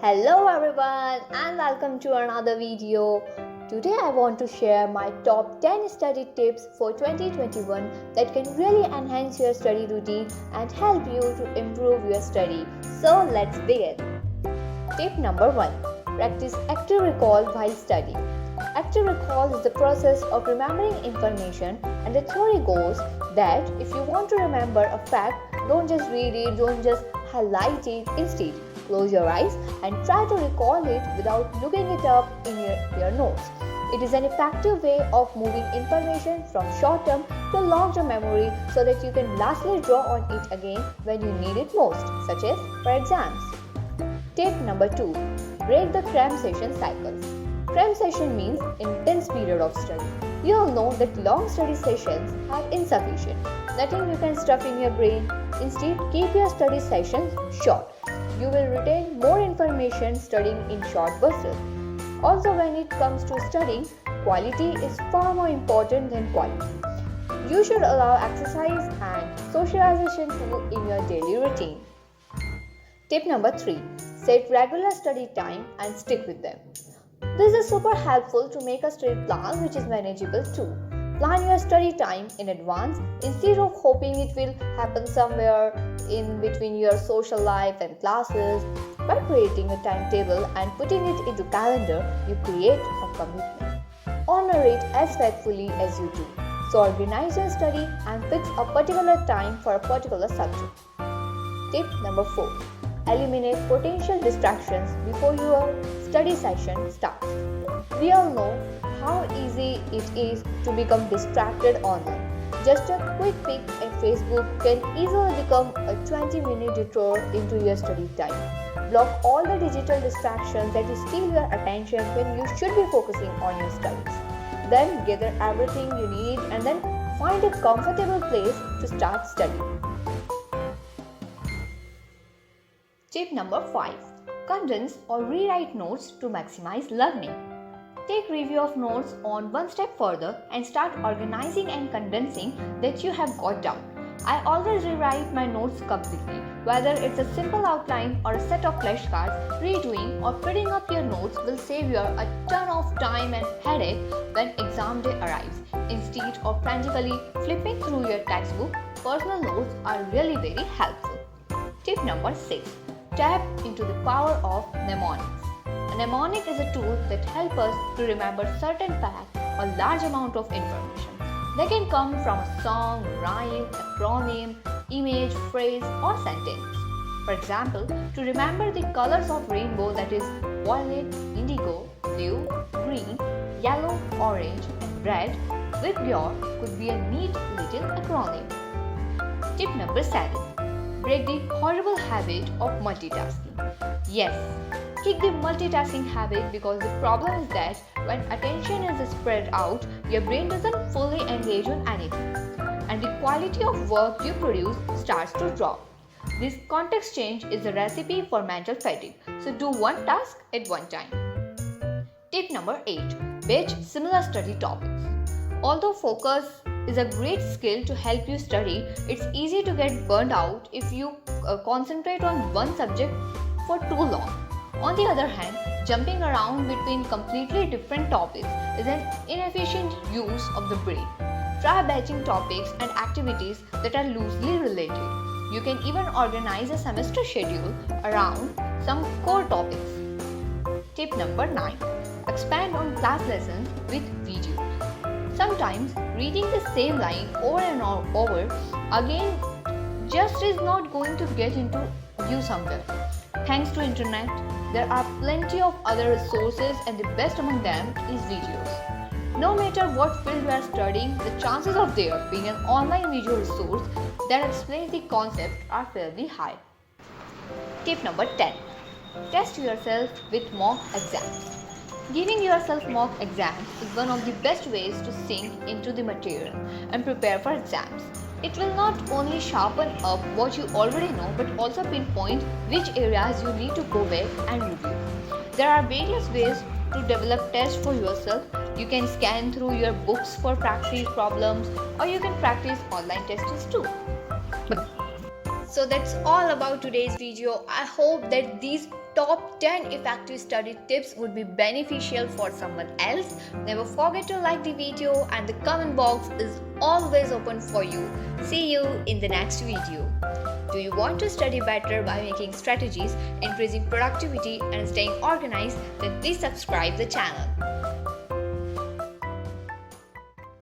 Hello everyone and welcome to another video. Today I want to share my top 10 study tips for 2021 that can really enhance your study routine and help you to improve your study. So let's begin. Tip number 1. Practice active recall while studying. Active recall is the process of remembering information, and the theory goes that if you want to remember a fact, don't just read it, don't just highlight it. Instead, close your eyes and try to recall it without looking it up in your notes. It is an effective way of moving information from short-term to long-term memory so that you can lastly draw on it again when you need it most, such as for exams. Tip number 2. Break the cram session cycles. Cram session means intense period of study. You all know that long study sessions are insufficient. Nothing you can stuff in your brain. Instead, keep your study sessions short. You will retain more information studying in short bursts. Also, when it comes to studying, quality is far more important than quantity. You should allow exercise and socialization too in your daily routine. Tip number 3. Set regular study time and stick with them. This is super helpful to make a study plan which is manageable too. Plan your study time in advance instead of hoping it will happen somewhere in between your social life and classes. By creating a timetable and putting it into calendar, you create a commitment. Honor it as faithfully as you do. So organize your study and fix a particular time for a particular subject. Tip number 4. Eliminate potential distractions before your study session starts. We all know how easy it is to become distracted online. Just a quick peek at Facebook can easily become a 20-minute detour into your study time. Block all the digital distractions that steal your attention when you should be focusing on your studies. Then gather everything you need and then find a comfortable place to start studying. Tip number 5. Condense or rewrite notes to maximize learning. Take review of notes on one step further and start organizing and condensing that you have got down. I always rewrite my notes completely. Whether it's a simple outline or a set of flashcards, redoing or printing up your notes will save you a ton of time and headache when exam day arrives. Instead of frantically flipping through your textbook, personal notes are really very helpful. Tip number 6. Tap into the power of mnemonics. A mnemonic is a tool that helps us to remember certain facts or large amount of information. They can come from a song, rhyme, acronym, image, phrase or sentence. For example, to remember the colors of rainbow, that is violet, indigo, blue, green, yellow, orange and red, WIPGYOR could be a neat little acronym. Tip number 7. Break the horrible habit of multitasking. Yes, kick the multitasking habit because the problem is that when attention is spread out, your brain doesn't fully engage on anything, and the quality of work you produce starts to drop. This context change is a recipe for mental fatigue, so do one task at one time. Tip number 8. Batch similar study topics. Although focus is a great skill to help you study, it's easy to get burned out if you concentrate on one subject for too long. On the other hand, jumping around between completely different topics is an inefficient use of the brain. Try batching topics and activities that are loosely related. You can even organize a semester schedule around some core topics. Tip number 9. Expand on class lessons with videos. Sometimes reading the same line over and over again just is not going to get into you somewhere. Thanks to internet, there are plenty of other resources and the best among them is videos. No matter what field you are studying, the chances of there being an online video resource that explains the concept are fairly high. Tip number 10. Test yourself with mock exams. Giving yourself mock exams is one of the best ways to sink into the material and prepare for exams. It will not only sharpen up what you already know but also pinpoint which areas you need to go back and review. There are various ways to develop tests for yourself. You can scan through your books for practice problems or you can practice online tests too. So that's all about today's video. I hope that these top 10 effective study tips would be beneficial for someone else. Never forget to like the video, and the comment box is always open for you. See you in the next video. Do you want to study better by making strategies, increasing productivity and staying organized? Then please subscribe the channel.